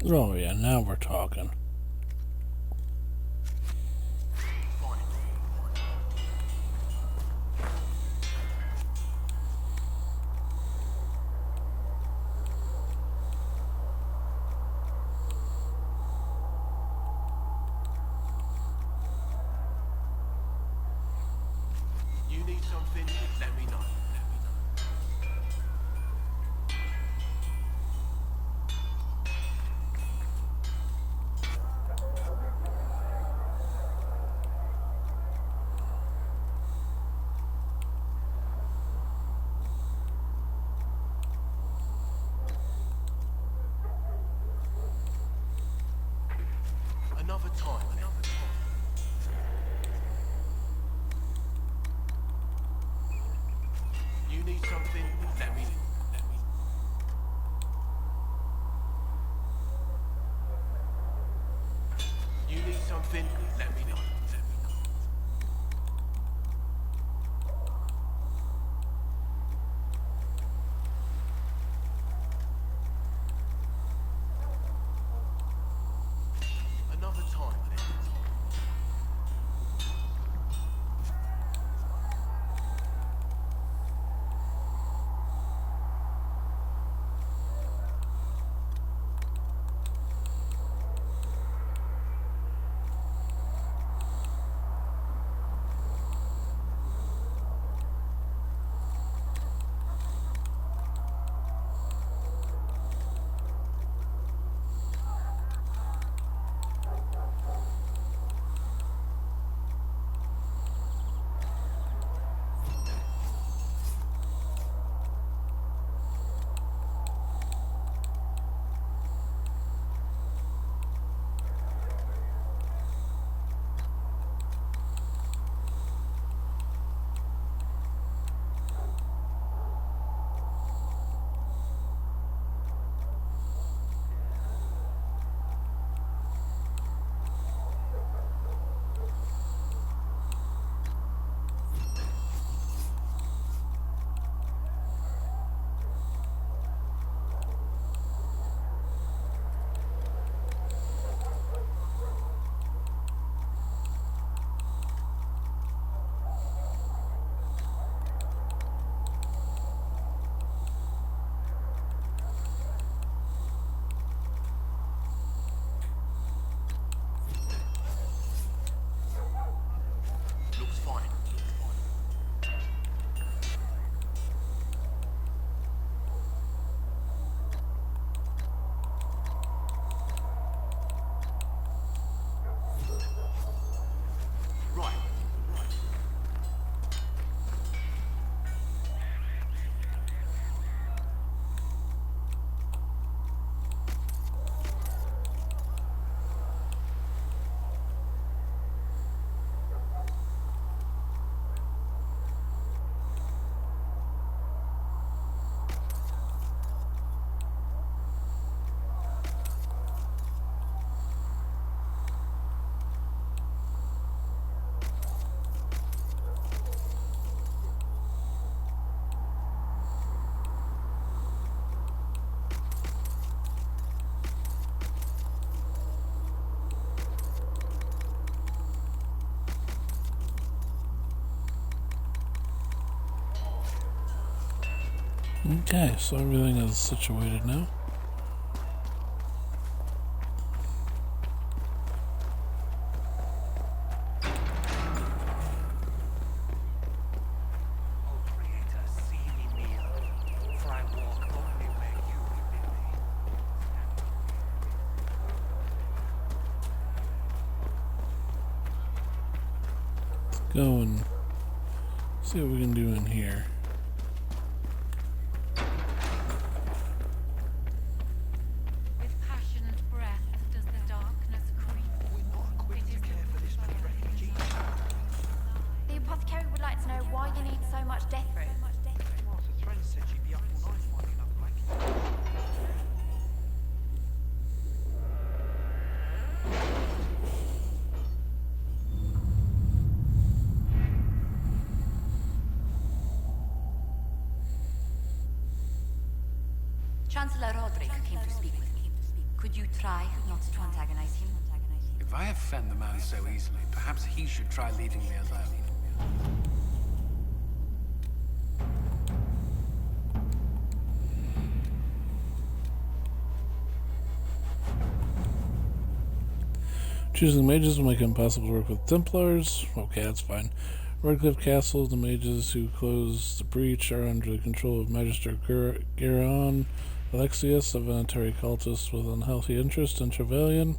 Oh yeah, now we're talking. You need something? Let me know. Another time. You need something? Let me. You need something? Let me know. Another time. Looks fine. Right. Okay, so everything is situated now. Go and see what we can do in here. With passionate breath does the darkness creep. We're not equipped to care for this many refugees. The apothecary would like to know why you need so much death room. Master Thren said she'd be up all night finding another blanket. Chancellor Roderick came to speak with me. Could you try not to antagonize him. If I offend the man so easily, perhaps he should try leaving me alone. Choosing mages will make it impossible to work with Templars. Okay, that's fine. Redcliffe Castle, the mages who close the breach are under the control of Magister Garon Alexius, a Venetary cultist with unhealthy interest in Trevelyan,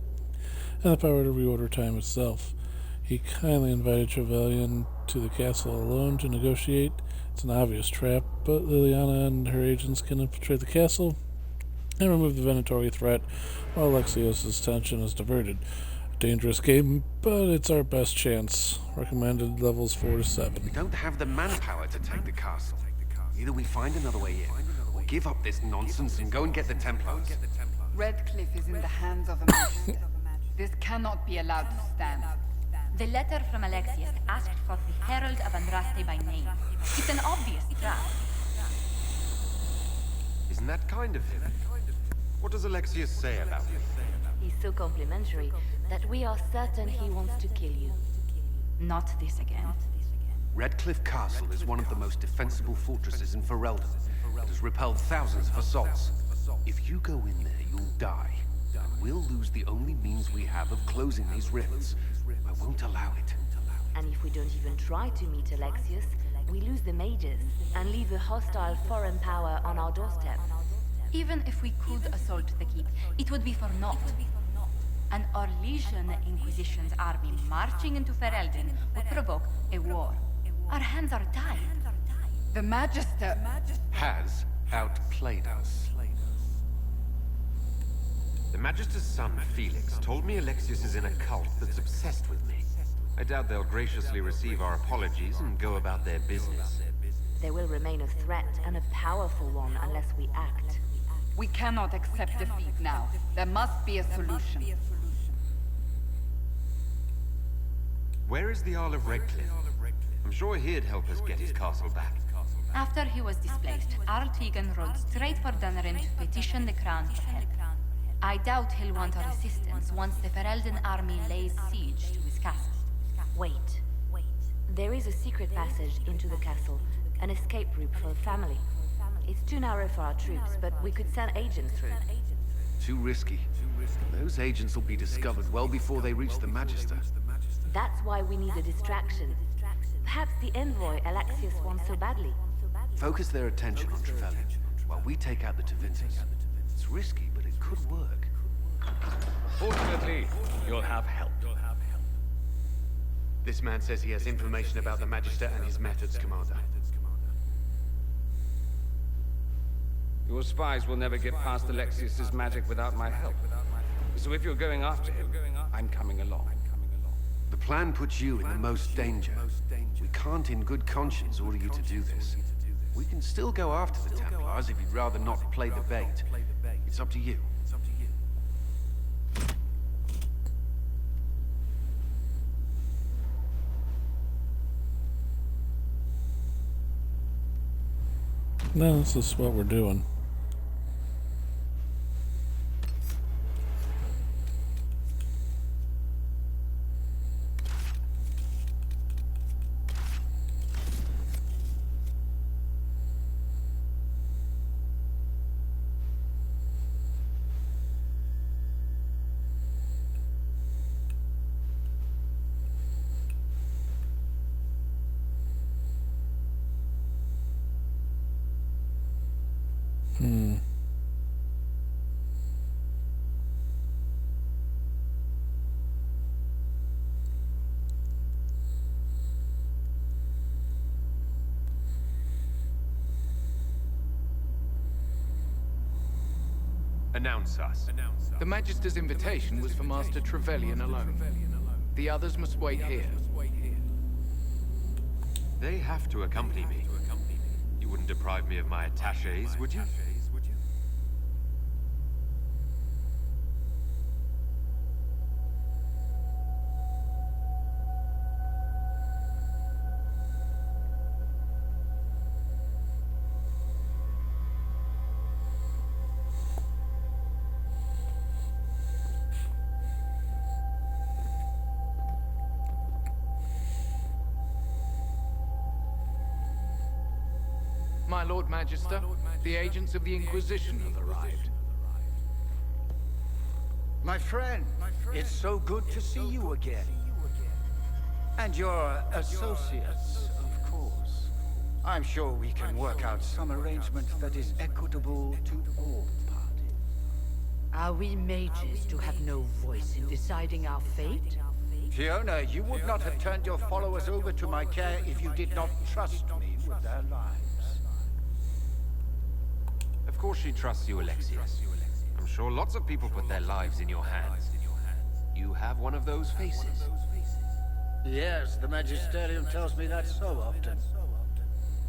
and the power to reorder time itself. He kindly invited Trevelyan to the castle alone to negotiate. It's an obvious trap, but Liliana and her agents can infiltrate the castle and remove the Venetary threat while Alexios' attention is diverted. Dangerous game, but it's our best chance. Recommended levels 4 to 7. We don't have the manpower to take the castle. Either we find another way in, or give up this nonsense and go and get the Templars. Redcliffe is in the hands of a magister. This cannot be allowed to stand. The letter from Alexius asked for the Herald of Andraste by name. It's an obvious trap. Isn't that kind of him? What does Alexius say about me? He's so complimentary that we are certain he wants to kill you. Not this again. Redcliffe Castle is one of the most defensible fortresses in Ferelden. It has repelled thousands of assaults. If you go in there, you'll die. And we'll lose the only means we have of closing these rifts. I won't allow it. And if we don't even try to meet Alexius, we lose the mages and leave a hostile foreign power on our doorstep. Even if we could assault the keep, it would be for naught. An Orlesian Inquisition's army marching into Ferelden would provoke a war. Our hands are tied. The Magister has outplayed us. The Magister's son, Felix, told me Alexius is in a cult that's obsessed with me. I doubt they'll graciously receive our apologies and go about their business. They will remain a threat, and a powerful one, unless we act. We cannot accept defeat now. There must be a solution. Where is the Jarl of Redcliffe? I'm sure he'd help us get his castle back. After he was displaced, Jarl Tegan rode straight for Dunnerin to petition the Crown for help. I doubt he'll want our assistance once the Ferelden army lays siege to his castle. Wait. There is a secret passage into the castle, an escape route for a family. It's too narrow for our troops, but we could send agents through. Too risky. Those agents will be discovered well before they reach the Magister. That's why we need a distraction. Perhaps the envoy Alexius wants so badly. Focus their attention on Trevelyan, while we take out the Tevinces. It's risky, but it could work. Fortunately, you'll have help. This man says he has information about the Magister and his methods, Commander. Your spies will never get past Alexius's magic without my help. So if you're going after him, I'm coming along. The plan puts you in the most danger. We can't in good conscience order you to do this. We can still go after the Templars if you'd rather not play the bait. It's up to you. No, this is what we're doing. Announce us. The Magister's invitation was for Master Trevelyan alone. The others must wait here. They have to accompany me. You wouldn't deprive me of my attachés, would you? my Lord Magister. The agents of the Inquisition have arrived. My friend, it's so good to see you again. And your associates, of course. I'm sure we can work out some arrangement that is equitable to all parties. Are we mages to have no voice in deciding our fate? Fiona, you would not have turned your followers over to my care if you did not trust me with their lives. Of course she trusts you, Alexius. I'm sure lots of people put their lives in your hands. You have one of those faces. Yes, the Magisterium tells me that so often.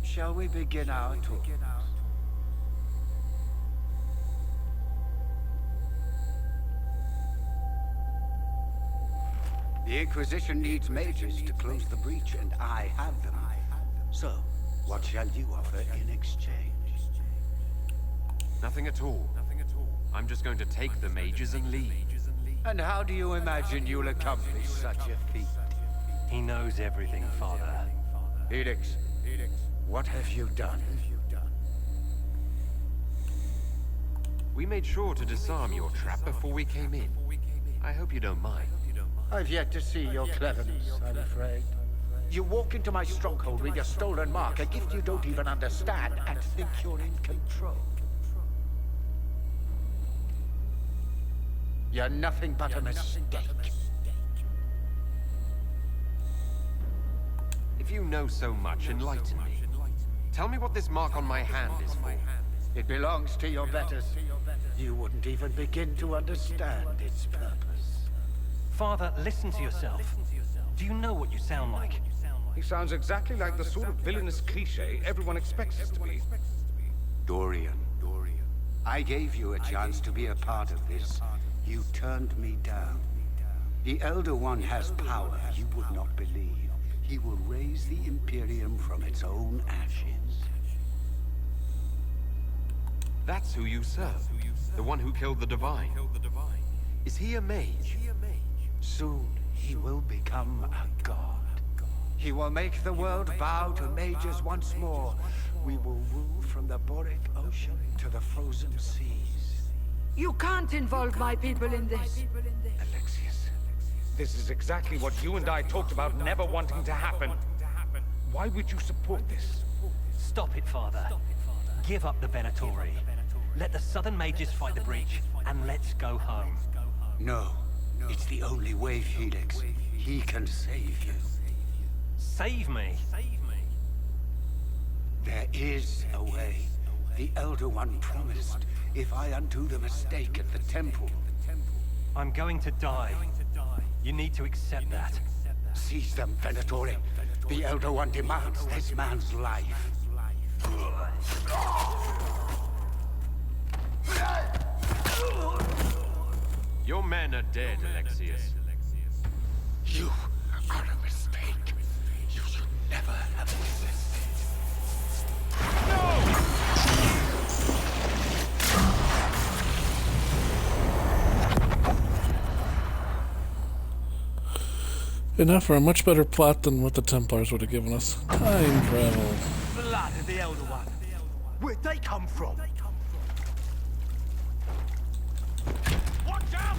Shall we begin our tour? The Inquisition needs mages to close the breach, and I have them. So, what shall you offer in exchange? Nothing at all. I'm just going to take the mages and leave. And how do you imagine you'll accomplish such a feat? He knows everything, Father. Felix, what have you done? We made sure to disarm your trap before we came in. I hope you don't mind. I've yet to see your cleverness, I'm afraid. You walk into my stronghold with your stolen mark, a gift you don't even understand, and think you're in control. You're nothing but a mistake. If you know so much, enlighten me. Tell me what this mark on my hand is for. It belongs to your betters. You wouldn't even begin to understand its purpose. Father, listen to yourself. Do you know what you sound like? He sounds exactly like the sort of villainous cliché everyone expects us to be. Dorian, I gave you a chance to be a part of this. You turned me down. The Elder One has power you would not believe. He will raise the Imperium from its own ashes. That's who you serve. The one who killed the Divine. Is he a mage? Soon, he will become a god. He will make the world bow to mages once more. We will rule from the Boric Ocean to the frozen seas. You can't involve my people in this. Alexius, this is exactly what you and I talked about never wanting to happen. Why would you support this? Stop it, Father. Give up the Venatori. Let the Southern Mages fight the breach, and let's go home. No. It's the only way, Felix. He can save you. Save me? There is a way. The Elder One promised, if I undo the mistake at the temple. I'm going to die. You need to accept that. Seize them, Venatori. The Elder One demands this man's life. Your men are dead, Alexius. You are a mistake. You should never have resisted. Enough for a much better plot than what the Templars would have given us. Time travel. Blood of the Elder One. Where'd they come from? Watch out!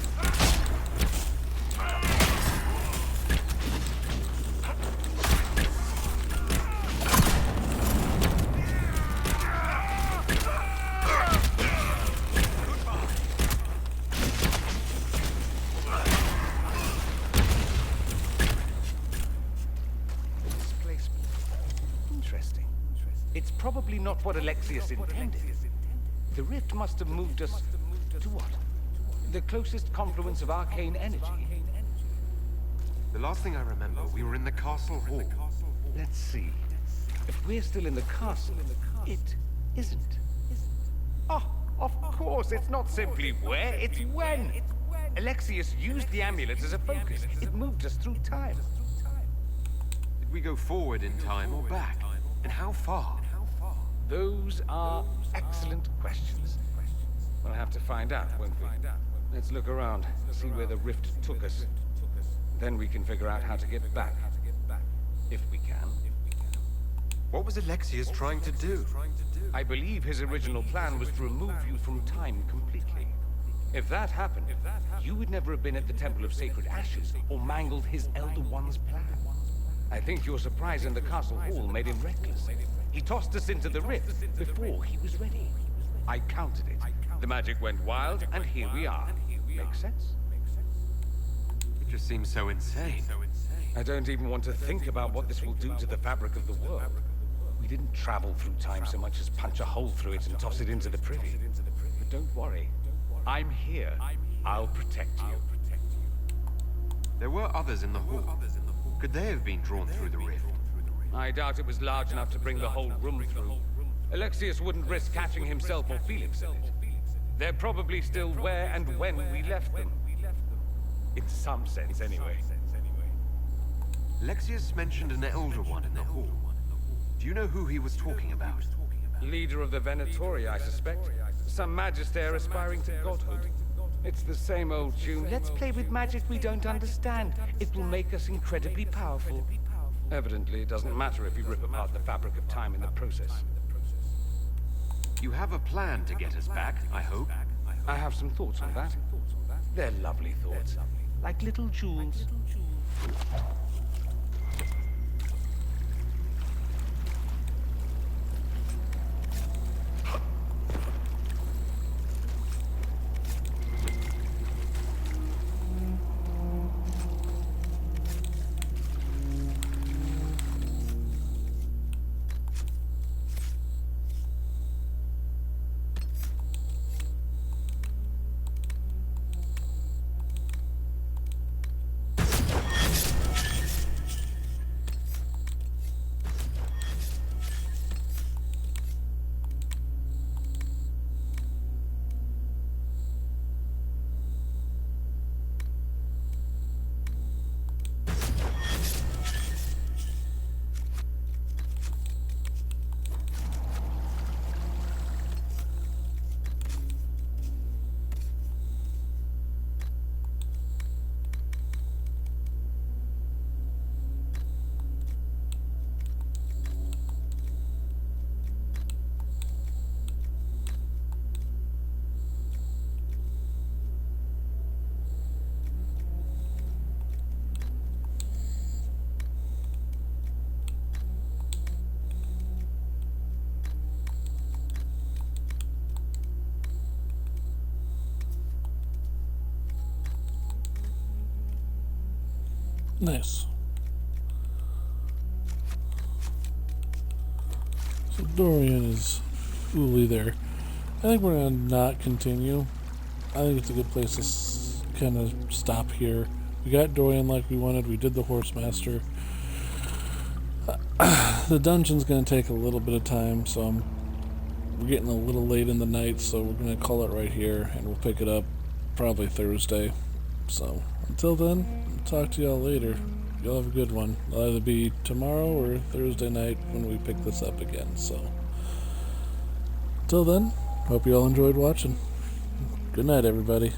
It's probably not what Alexius intended. The rift must have moved us to what? The closest confluence of arcane energy. The last thing I remember, we were in the castle hall. Let's see. If we're still in the castle, it isn't. Oh, of course, it's not simply where, it's when. Alexius used the amulet as a focus. It moved us through time. Did we go forward in time or back? And how far? Those are excellent questions. We'll have to find out, won't we? Let's look around, see where the rift took us. Then we can figure out how to get back. If we can. What was Alexius trying to do? I believe his original plan was to remove you from time completely. If that happened, you would never have been at the Temple of Sacred Ashes or mangled his Elder One's plan. I think your surprise in the castle hall made him reckless. He tossed us into the rift before he was ready. I countered it. The magic went wild, and here we are. Makes sense? It just seems so insane. I don't even want to think about what this will do to the fabric of the world. We didn't travel through time so much as punch a hole through it and toss it into the privy. But don't worry. I'm here. I'll protect you. There were others in the hall. Could they have been drawn through the rift? I doubt it was large enough to bring the whole room through. Alexius wouldn't risk catching himself or Felix in it. They're probably still where and when we left them. In some sense, anyway. Alexius mentioned an Elder One in the hall. Do you know who he was talking about? Leader of the Venatori, I suspect. Some magister aspiring to godhood. It's the same old tune. Let's play with magic we don't understand. It will make us incredibly powerful. Evidently, it doesn't matter if you rip apart the fabric of time in the process. You have a plan to get us back, I hope. I have some thoughts on that. They're lovely thoughts. Like little jewels. Nice. So Dorian is fully there. I think we're gonna not continue. I think it's a good place to kind of stop here. We got Dorian like we wanted. We did the Horsemaster. The dungeon's gonna take a little bit of time, so we're getting a little late in the night, so we're gonna call it right here, and we'll pick it up probably Thursday. So until then, I'll talk to y'all later. Y'all have a good one. It'll either be tomorrow or Thursday night when we pick this up again. So until then, hope you all enjoyed watching. Good night, everybody.